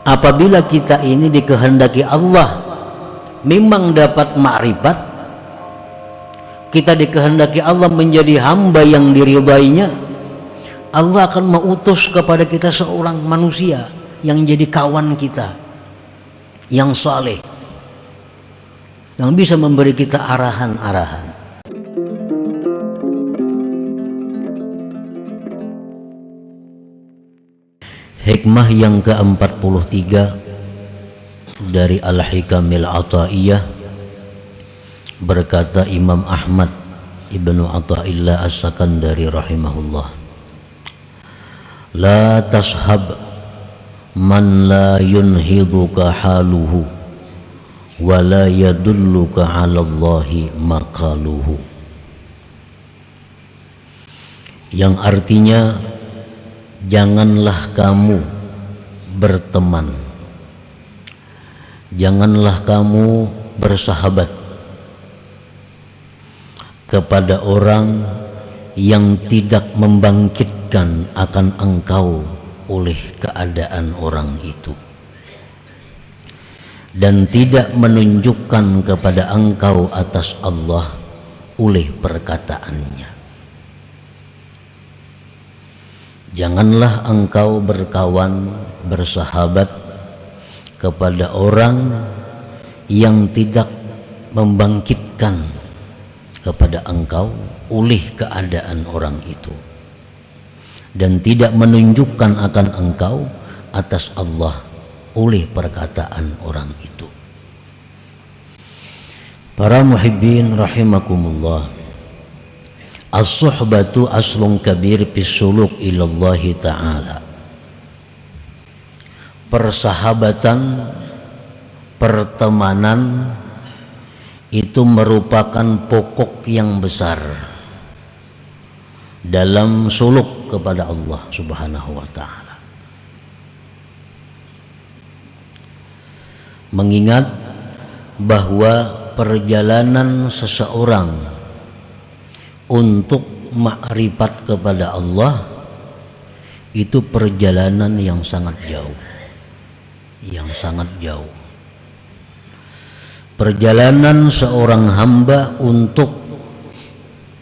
Apabila kita ini dikehendaki Allah memang dapat ma'rifat, kita dikehendaki Allah menjadi hamba yang diridainya, Allah akan mengutus kepada kita seorang manusia yang jadi kawan kita, yang saleh, yang bisa memberi kita arahan-arahan. Hikmah yang ke-43 dari Al-Hikamil Ata'iyah, berkata Imam Ahmad Ibnu Ata'illah As-Sakandari rahimahullah, la tashab man la yunhiduka haluhu wa la yadulluka ala Allahi maqaluhu, yang artinya janganlah kamu berteman, janganlah kamu bersahabat kepada orang yang tidak membangkitkan akan engkau oleh keadaan orang itu, dan tidak menunjukkan kepada engkau atas Allah oleh perkataannya. Janganlah engkau berkawan, bersahabat kepada orang yang tidak membangkitkan kepada engkau oleh keadaan orang itu, dan tidak menunjukkan akan engkau atas Allah oleh perkataan orang itu. Para muhibbin rahimakumullah, as-suhbatu aslun kabir fis suluk ilallahi ta'ala. Persahabatan, pertemanan itu merupakan pokok yang besar dalam suluk kepada Allah Subhanahu wa ta'ala. Mengingat bahwa perjalanan seseorang untuk makrifat kepada Allah itu perjalanan yang sangat jauh, Perjalanan seorang hamba untuk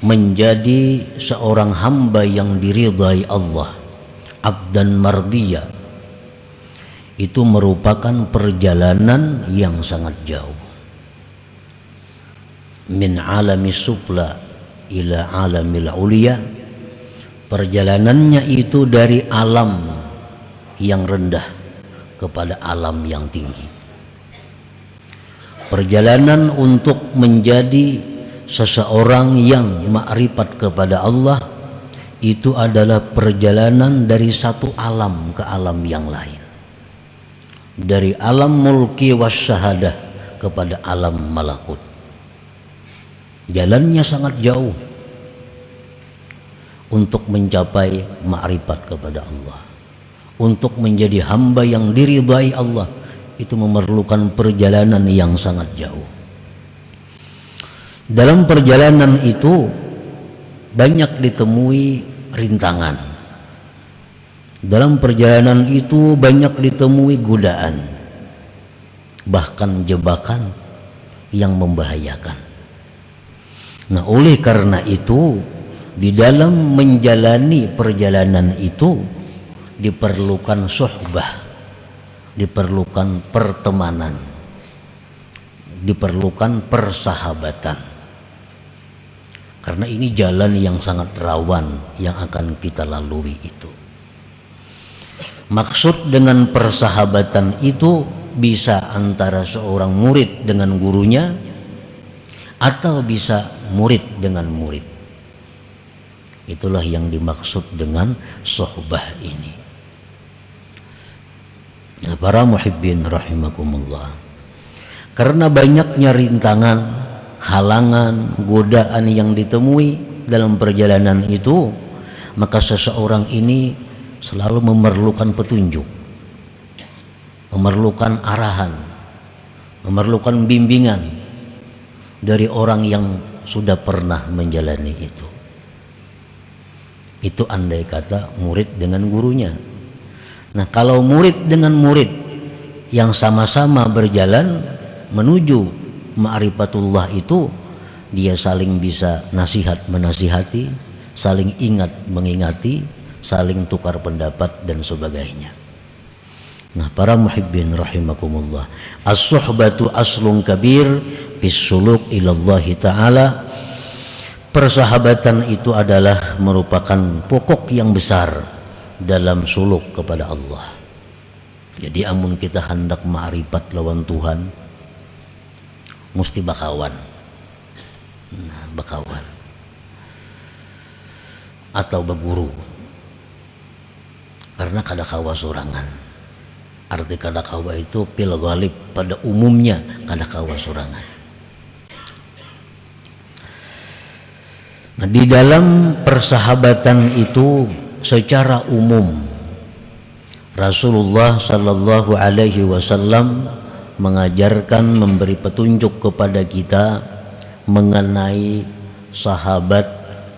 menjadi seorang hamba yang diridai Allah, abdan mardiyah, itu merupakan perjalanan yang sangat jauh. Min alami sufla ila alamil ulia, perjalanannya itu dari alam yang rendah kepada alam yang tinggi. Perjalanan untuk menjadi seseorang yang makrifat kepada Allah itu adalah perjalanan dari satu alam ke alam yang lain, dari alam mulki wasyahadah kepada alam malakut. Jalannya sangat jauh untuk mencapai makrifat kepada Allah, untuk menjadi hamba yang diridai Allah. Itu memerlukan perjalanan yang sangat jauh. Dalam perjalanan itu banyak ditemui rintangan. Dalam perjalanan itu banyak ditemui godaan, bahkan jebakan yang membahayakan. Nah, oleh karena itu di dalam menjalani perjalanan itu diperlukan suhbah, diperlukan pertemanan, diperlukan persahabatan. Karena ini jalan yang sangat rawan yang akan kita lalui itu. Maksud dengan persahabatan itu bisa antara seorang murid dengan gurunya, atau bisa murid dengan murid. Itulah yang dimaksud dengan sohbah ini. Ya, para muhibbin rahimakumullah, karena banyaknya rintangan, halangan, godaan yang ditemui dalam perjalanan itu, maka seseorang ini selalu memerlukan petunjuk, memerlukan arahan, memerlukan bimbingan dari orang yang sudah pernah menjalani itu. Itu andai kata murid dengan gurunya. Nah, kalau murid dengan murid yang sama-sama berjalan menuju ma'rifatullah itu, dia saling bisa nasihat menasihati, saling ingat mengingati, saling tukar pendapat dan sebagainya. Nah, para muhibbin rahimakumullah, as-suhbatu aslun kabir bis suluk ilallahi ta'ala. Persahabatan itu adalah merupakan pokok yang besar dalam suluk kepada Allah. Jadi amun kita hendak ma'rifat lawan Tuhan, mesti bakawan. Nah, bakawan atau berguru, karena kada kawa sorangan. Arti kada kawa itu pil ghalib, pada umumnya kada kawa sorangan. Nah, di dalam persahabatan itu secara umum Rasulullah sallallahu alaihi wasallam mengajarkan, memberi petunjuk kepada kita mengenai sahabat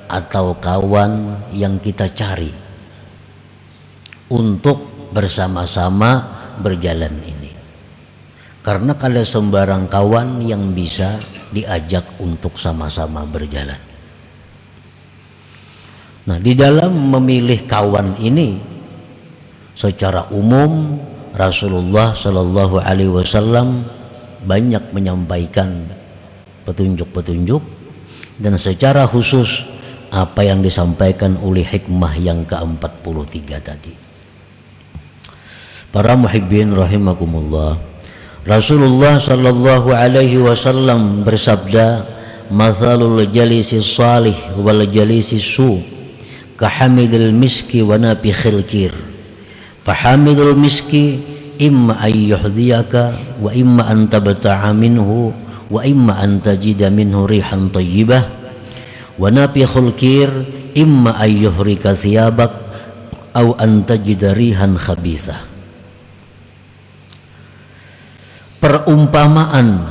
atau kawan yang kita cari untuk bersama-sama berjalan ini. Karena kada sembarang kawan yang bisa diajak untuk sama-sama berjalan. Nah, di dalam memilih kawan ini secara umum Rasulullah Shallallahu Alaihi Wasallam banyak menyampaikan petunjuk-petunjuk, dan secara khusus apa yang disampaikan oleh hikmah yang ke-43 tadi. Para muhibbin rahimakumullah, Rasulullah Shallallahu Alaihi Wasallam bersabda, "Mathalul jalisi salih wal jalisi su kahamidil miski wa nafikhil kir. Fahamidul miski imma ay yuhdiyaka wa imma an tabta'a minhu wa imma an tajida minhu rihan tayyibah wa nafikhul kir imma ay yuhrika thiyabak aw an tajida rihan khabithah." Perumpamaan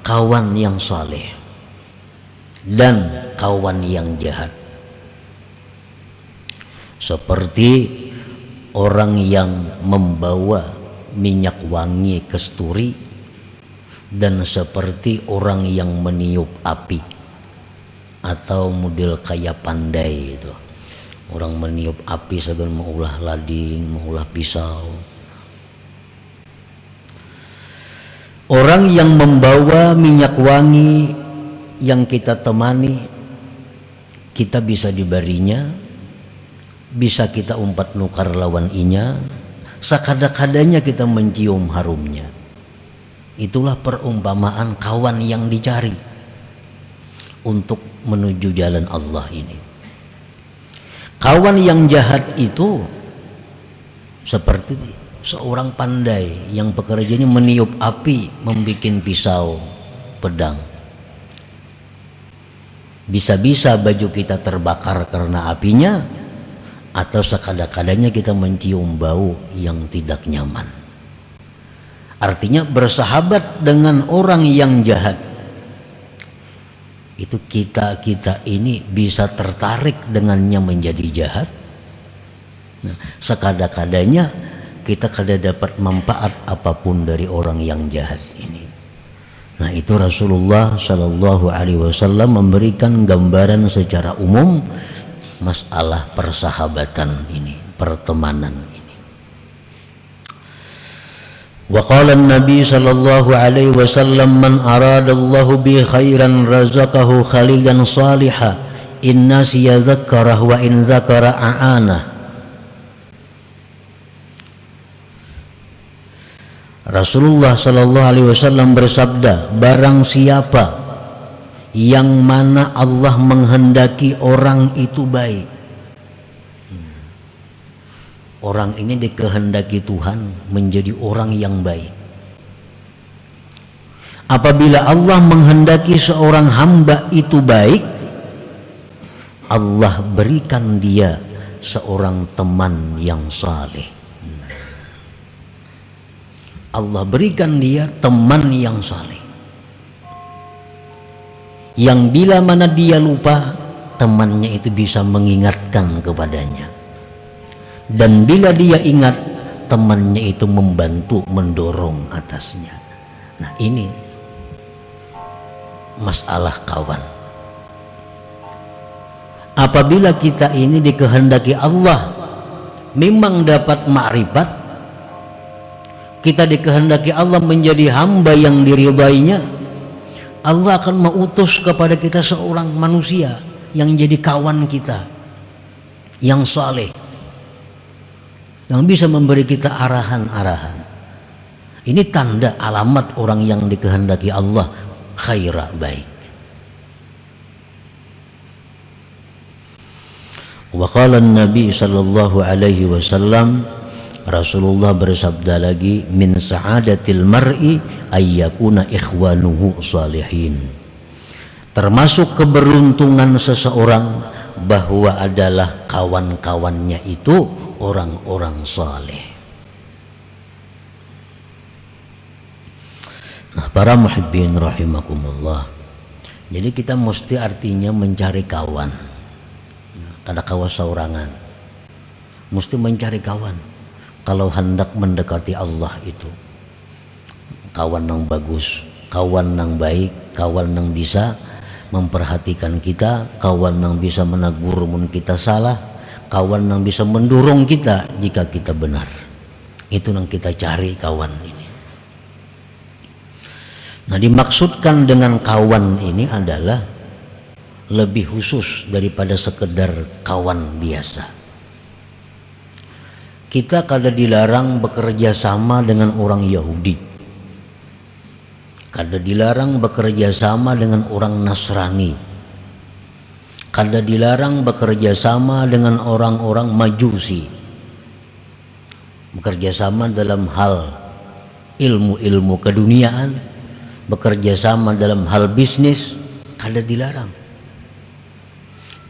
kawan yang saleh dan kawan yang jahat seperti orang yang membawa minyak wangi kasturi dan seperti orang yang meniup api, atau model kayak pandai itu, orang meniup api segan mengulah lading, mengulah pisau. Orang yang membawa minyak wangi yang kita temani, kita bisa dibarinya, bisa kita umpat nukar lawan inya, sakada-kadanya kita mencium harumnya. Itulah perumpamaan kawan yang dicari untuk menuju jalan Allah ini. Kawan yang jahat itu seperti seorang pandai yang pekerjaannya meniup api, membikin pisau, pedang. Bisa-bisa baju kita terbakar karena apinya, atau sekada-kadanya kita mencium bau yang tidak nyaman. Artinya bersahabat dengan orang yang jahat itu kita ini bisa tertarik dengannya menjadi jahat. Nah, sekada-kadanya kita kada dapat manfaat apapun dari orang yang jahat ini. Nah, itu Rasulullah Shallallahu Alaihi Wasallam memberikan gambaran secara umum masalah persahabatan ini, pertemanan ini. Wa qala an-nabi sallallahu alaihi wasallam, man aradallahu bi khairan razaqahu khalilan salihah in nasiya dzakkarah wa in dzakara a'ana. Rasulullah sallallahu alaihi wasallam bersabda, barang siapa yang mana Allah menghendaki orang itu baik, orang ini dikehendaki Tuhan menjadi orang yang baik. Apabila Allah menghendaki seorang hamba itu baik, Allah berikan dia seorang teman yang saleh. Allah berikan dia teman yang saleh, yang bila mana dia lupa, temannya itu bisa mengingatkan kepadanya, dan bila dia ingat, temannya itu membantu, mendorong atasnya. Nah ini masalah kawan. Apabila kita ini dikehendaki Allah memang dapat ma'rifat, kita dikehendaki Allah menjadi hamba yang diridainya, Allah akan mengutus kepada kita seorang manusia yang jadi kawan kita, yang saleh, yang bisa memberi kita arahan-arahan. Ini tanda alamat orang yang dikehendaki Allah khaira, baik. Wa qala Nabi sallallahu alaihi wasallam, Rasulullah bersabda lagi, min sa'adatil mar'i ayyakuna ikhwanuhu salihin. Termasuk keberuntungan seseorang bahwa adalah kawan-kawannya itu orang-orang saleh. Nah, para muhibbin rahimakumullah, jadi kita mesti artinya mencari kawan. Kada kawan saurangan, mesti mencari kawan. Kalau hendak mendekati Allah itu kawan yang bagus, kawan yang baik, kawan yang bisa memperhatikan kita, kawan yang bisa menegur mun kita salah, kawan yang bisa mendorong kita jika kita benar. Itu yang kita cari, kawan ini. Nah, dimaksudkan dengan kawan ini adalah lebih khusus daripada sekedar kawan biasa. Kita kada dilarang bekerja sama dengan orang Yahudi, kada dilarang bekerja sama dengan orang Nasrani, kada dilarang bekerja sama dengan orang-orang Majusi. Bekerja sama dalam hal ilmu-ilmu keduniaan, bekerja sama dalam hal bisnis, kada dilarang.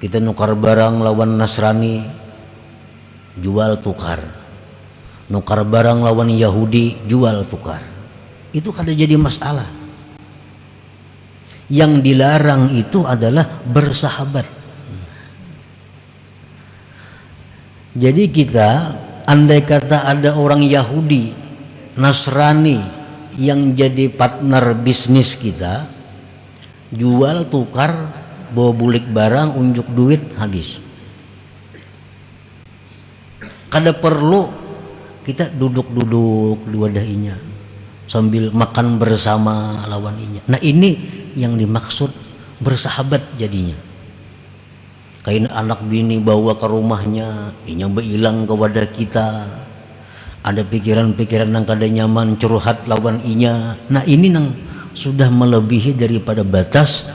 Kita nukar barang lawan Nasrani, jual tukar. Nukar barang lawan Yahudi, jual tukar. Itu kada jadi masalah. Yang dilarang itu adalah bersahabat. Jadi kita, andai kata ada orang Yahudi, Nasrani yang jadi partner bisnis kita, jual tukar, bawa bulik barang, unjuk duit, habis. Kada perlu kita duduk-duduk di wadahinya sambil makan bersama lawan inya. Nah, ini yang dimaksud bersahabat jadinya. Kain anak bini bawa ke rumahnya, inya beilang ke wadah kita. Ada pikiran-pikiran yang kada nyaman, curhat lawan inya. Nah, ini yang sudah melebihi daripada batas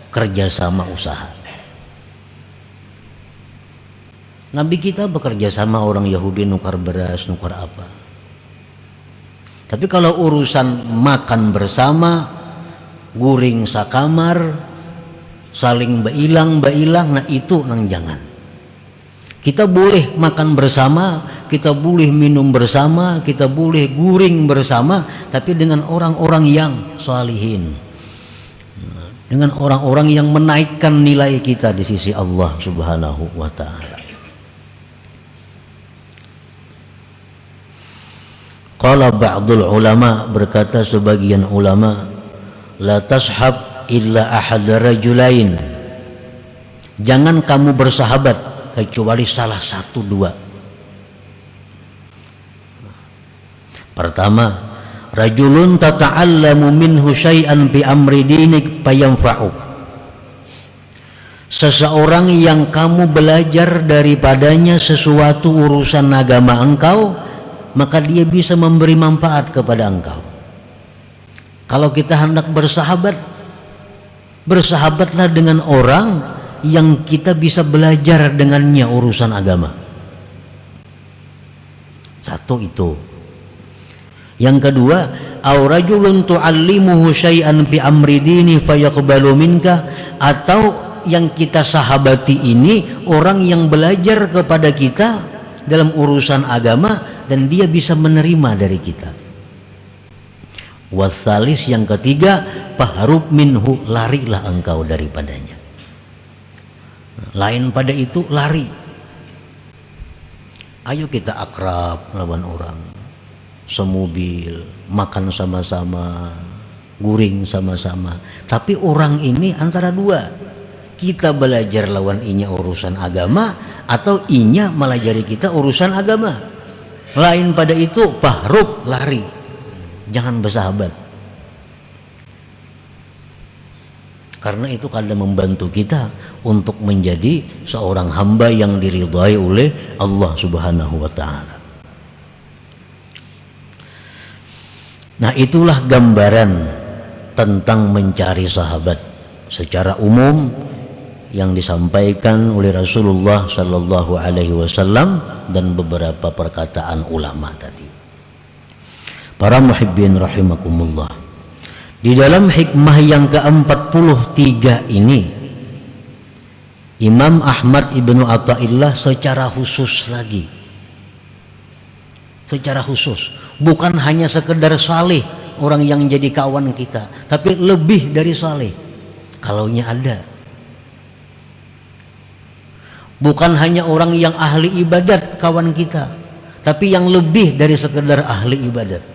kerjasama usaha. Nabi kita bekerja sama orang Yahudi, nukar beras, nukar apa. Tapi kalau urusan makan bersama, guring sakamar, saling bailang, nah itu nang jangan. Kita boleh makan bersama, kita boleh minum bersama, kita boleh guring bersama, tapi dengan orang-orang yang salihin, dengan orang-orang yang menaikkan nilai kita di sisi Allah Subhanahu wa ta'ala. Qala ba'dul ulama, berkata sebagian ulama, la tashab illa ahad rajulain, jangan kamu bersahabat kecuali salah satu dua. Pertama, rajulun tata'allamu minhu syai'an bi amri dinik fayanfa'uk, seseorang yang kamu belajar daripadanya sesuatu urusan agama engkau, maka dia bisa memberi manfaat kepada engkau. Kalau kita hendak bersahabat, bersahabatlah dengan orang yang kita bisa belajar dengannya urusan agama. Satu itu. Yang kedua, aw rajulun tu'allimuhu syai'an bi amri dini fayaqbalu minka, atau yang kita sahabati ini orang yang belajar kepada kita dalam urusan agama dan dia bisa menerima dari kita. Wasalis, yang ketiga, fahrub minhu, larilah engkau daripadanya. Lain pada itu lari. Ayo kita akrab lawan orang, semobil, makan sama-sama, guring sama-sama. Tapi orang ini antara dua, kita belajar lawan inya urusan agama atau inya melajari kita urusan agama. Lain pada itu pahruk lari, jangan bersahabat. Karena itu kadang membantu kita untuk menjadi seorang hamba yang diridhai oleh Allah Subhanahu wa taala. Nah, itulah gambaran tentang mencari sahabat secara umum yang disampaikan oleh Rasulullah sallallahu alaihi wasallam dan beberapa perkataan ulama tadi. Para muhibbin rahimakumullah. Di dalam hikmah yang ke-43 ini, Imam Ahmad Ibnu Athaillah secara khusus lagi, secara khusus, bukan hanya sekedar saleh orang yang jadi kawan kita, tapi lebih dari saleh kalaunya ada. Bukan hanya orang yang ahli ibadat kawan kita, tapi yang lebih dari sekedar ahli ibadat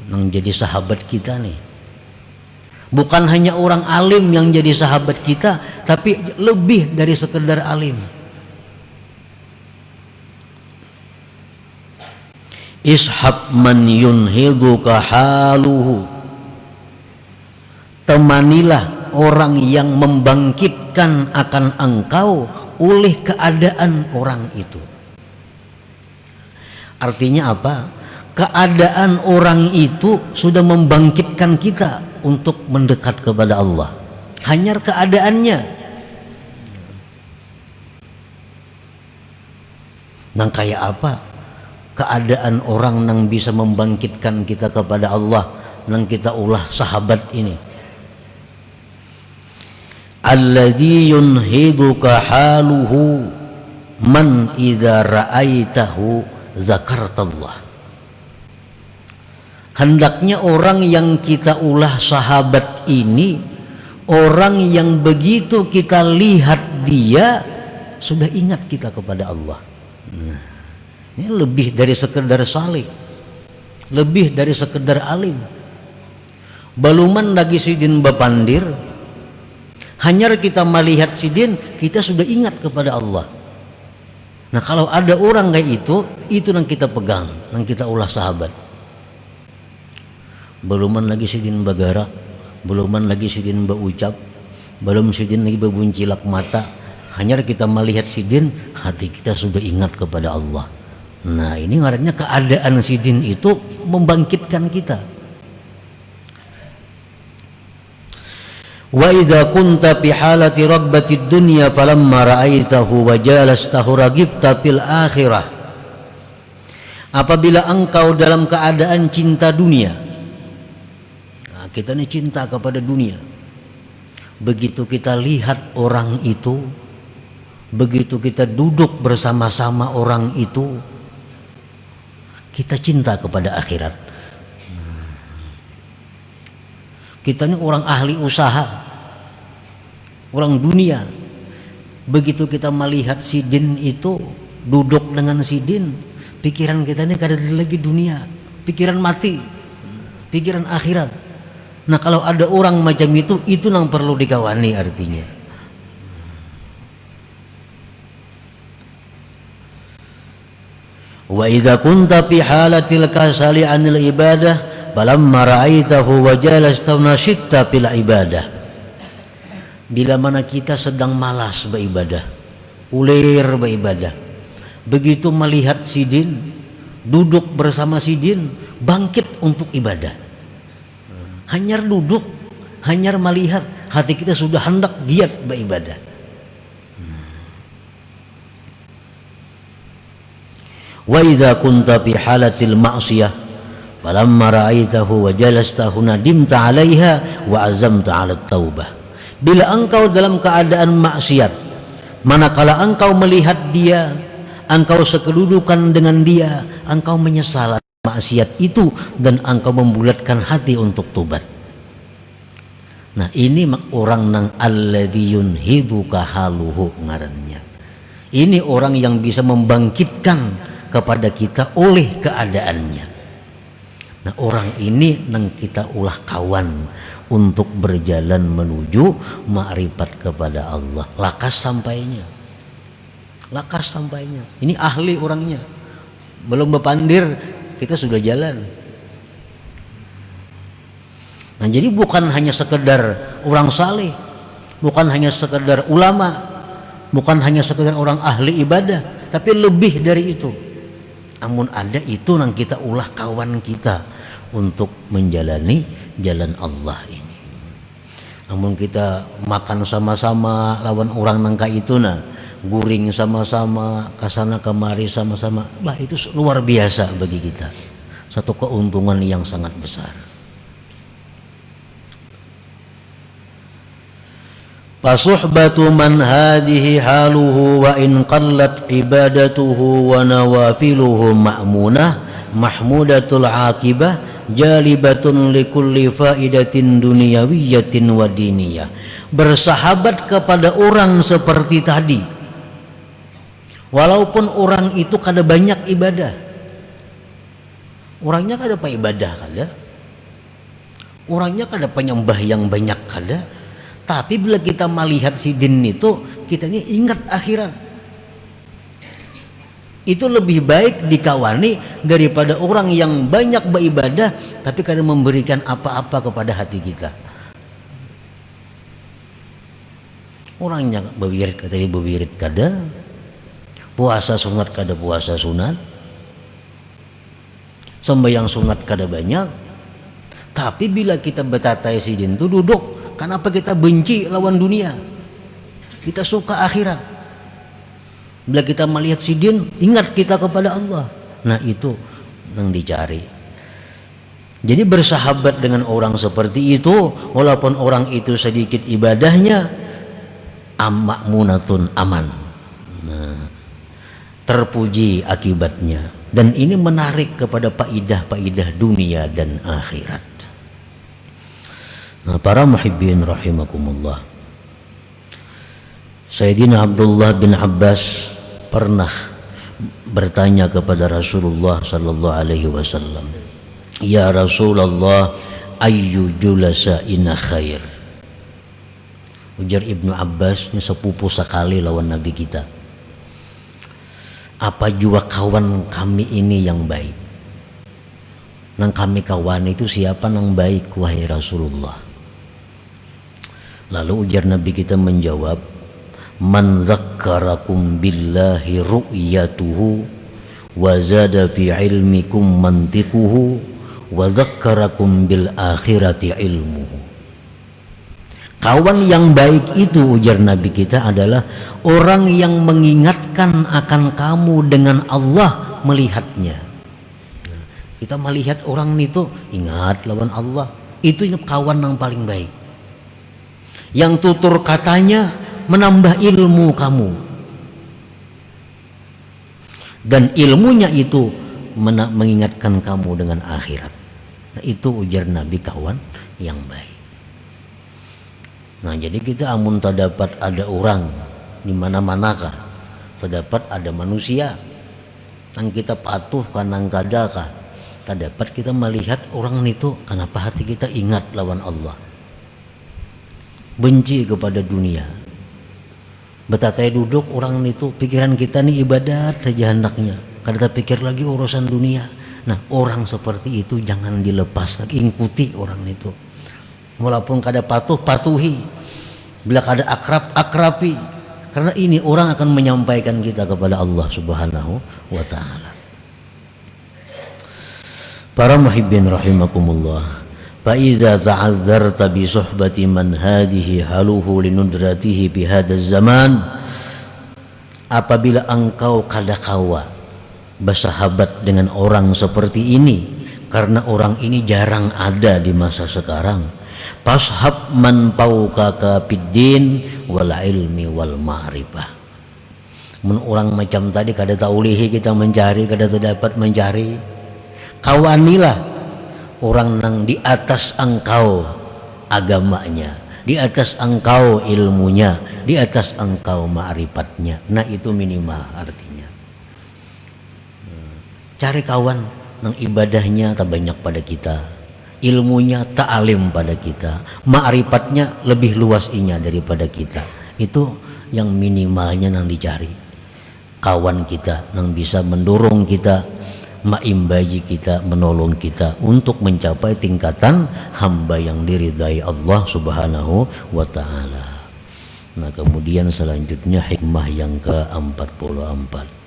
yang jadi sahabat kita nih. Bukan hanya orang alim yang jadi sahabat kita, tapi lebih dari sekedar alim. Ishab man yunhiduka haluhu. Temanilah orang yang membangkitkan akan engkau oleh keadaan orang itu. Artinya apa? Keadaan orang itu sudah membangkitkan kita untuk mendekat kepada Allah. Hanya keadaannya. Nang kayak apa? Keadaan orang yang bisa membangkitkan kita kepada Allah, nang kita ulah sahabat ini. Alladzi yunhiduka haluhu man idza ra'aitahu zakartallah. Hendaknya orang yang kita ulah sahabat ini orang yang begitu kita lihat dia sudah ingat kita kepada Allah. Nah, ini lebih dari sekedar saleh, lebih dari sekedar alim. Baluman lagi sidin bapandir, hanya kita melihat sidin kita sudah ingat kepada Allah. Nah, kalau ada orang kayak itu yang kita pegang, yang kita ulah sahabat. Beluman lagi sidin bagara, beluman lagi sidin baucap, belum sidin lagi bebuncilak mata, hanya kita melihat sidin hati kita sudah ingat kepada Allah. Nah, ini ngarannya keadaan sidin itu membangkitkan kita. Wa idza kunta fi halati ragbati dunya falamma ra'aitahu wa jalastahu ragibta fil akhirah. Apabila engkau dalam keadaan cinta dunia, kita ini cinta kepada dunia. Begitu kita lihat orang itu, begitu kita duduk bersama-sama orang itu, kita cinta kepada akhirat. Kita ini orang ahli usaha, orang dunia. Begitu kita melihat sidin itu, duduk dengan sidin, pikiran kita ini kada lagi dunia, pikiran mati, pikiran akhirat. Nah, kalau ada orang macam itu yang perlu dikawani artinya. Wa idza kunta fi halatil kasali 'anil ibadah falamma ra'aitahu wa jalasta nashitta fil ibadah. Bila mana kita sedang malas beribadah, ulir beribadah, begitu melihat sidin, duduk bersama sidin, bangkit untuk ibadah. Hanyar duduk, hanyar melihat, hati kita sudah hendak giat beribadah. Wa idza kunta fi halatil ma'siyah falamma ra'aitahu wa jalastahu nadimta 'alaiha wa azamta 'ala taubah. Bila engkau dalam keadaan maksiat, manakala engkau melihat dia, engkau sekedudukan dengan dia, engkau menyesal maksiat itu dan engkau membulatkan hati untuk tobat. Nah, ini orang nang alladzi yunhiduka haluhu ngarannya, Ini orang yang bisa membangkitkan kepada kita oleh keadaannya. Nah, orang ini nang kita ulah kawan untuk berjalan menuju makrifat kepada Allah. Lakas sampainya. Ini ahli orangnya. Belum bepandir kita sudah jalan. Nah, jadi bukan hanya sekedar orang saleh, bukan hanya sekedar ulama, bukan hanya sekedar orang ahli ibadah, tapi lebih dari itu. Namun ada itu nang kita ulah kawan kita untuk menjalani jalan Allah ini. Namun kita makan sama-sama lawan orang nangka itu guring sama-sama, kasana kemari sama-sama, bah itu luar biasa bagi kita, satu keuntungan yang sangat besar. Fasuhbatu man hadhihi haluhu wa in qallat ibadatuhu wa nawafiluhu ma'munah mahmudatul aqibah jalibatun likulli faidatin dunyawiyatin wa diniyah. Bersahabat kepada orang seperti tadi, walaupun orang itu kada banyak ibadah, orangnya kada apa ibadah kada, orangnya kada penyembah yang banyak kada, tapi bila kita melihat si din itu, kita ini ingat akhirat. Itu lebih baik dikawani daripada orang yang banyak beribadah tapi kada memberikan apa-apa kepada hati kita. Orangnya bewirid kada, puasa sunat kada puasa sunat, sembahyang sunat kada banyak, tapi bila kita betatai si din itu duduk. Kenapa kita benci lawan dunia? Kita suka akhirat. Bila kita melihat si din, ingat kita kepada Allah. Nah, itu yang dicari. Jadi bersahabat dengan orang seperti itu, walaupun orang itu sedikit ibadahnya, makmunatun aman. Nah, terpuji akibatnya. Dan ini menarik kepada faidah-faidah dunia dan akhirat. Nah, para muhibbin rahimakumullah, Sayyidina Abdullah bin Abbas pernah bertanya kepada Rasulullah sallallahu alaihi wasallam, "Ya Rasulullah, ayyu julasa'ina khair?" Ujar Ibnu Abbas, ini sepupu sekali lawan Nabi kita. Apa jua kawan kami ini yang baik? Nang kami kawan itu siapa nang baik wahai Rasulullah? Lalu ujar Nabi kita menjawab, man zakkarakum billahi ru'yatuhu wa zada fi ilmikum mantiquhu wa zakkarakum bil akhirati ilmuhu. Kawan yang baik itu, ujar Nabi kita, adalah orang yang mengingatkan akan kamu dengan Allah melihatnya. Kita melihat orang itu, ingat lawan Allah, itu kawan yang paling baik. Yang tutur katanya menambah ilmu kamu, dan ilmunya itu mengingatkan kamu dengan akhirat. Nah, itu ujar Nabi kawan yang baik. Nah, jadi kita amun terdapat ada orang di mana-manakah, terdapat ada manusia yang kita patuh kanang kadakah, terdapat kita melihat orang itu, kenapa hati kita ingat lawan Allah, benci kepada dunia. Betatai duduk orang itu, pikiran kita nih ibadat saja hendaknya, kada pikir lagi urusan dunia. Nah, orang seperti itu jangan dilepas lagi, ikuti orang itu. Walaupun kada patuh, patuhi. Bila kada akrab, akrabi. Karena ini orang akan menyampaikan kita kepada Allah Subhanahu wa ta'ala. Para muhibbin rahimakumullah, فإذا تعذرت بصحبة من هذه حاله لندرته بهذا الزمان, apabila engkau kadakawa bersahabat dengan orang seperti ini karena orang ini jarang ada di masa sekarang, fashab man fawqaka fiddin wal ilmi wal ma'rifah. Orang macam tadi kada taulihi kita mencari, kada terdapat mencari, kawanilah orang yang di atas engkau agamanya, di atas engkau ilmunya, di atas engkau ma'rifatnya. Nah itu minimal artinya. Cari kawan yang ibadahnya tak banyak pada kita, ilmunya tak alim pada kita, ma'rifatnya lebih luas inya daripada kita. Itu yang minimalnya yang dicari. Kawan kita yang bisa mendorong kita, maimbaji kita, menolong kita untuk mencapai tingkatan hamba yang diridai Allah Subhanahu wa ta'ala. Nah kemudian selanjutnya hikmah yang ke-44.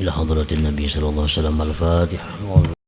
Ila hadratin Nabi sallallahu alaihi wasallam. Al-Fatihah.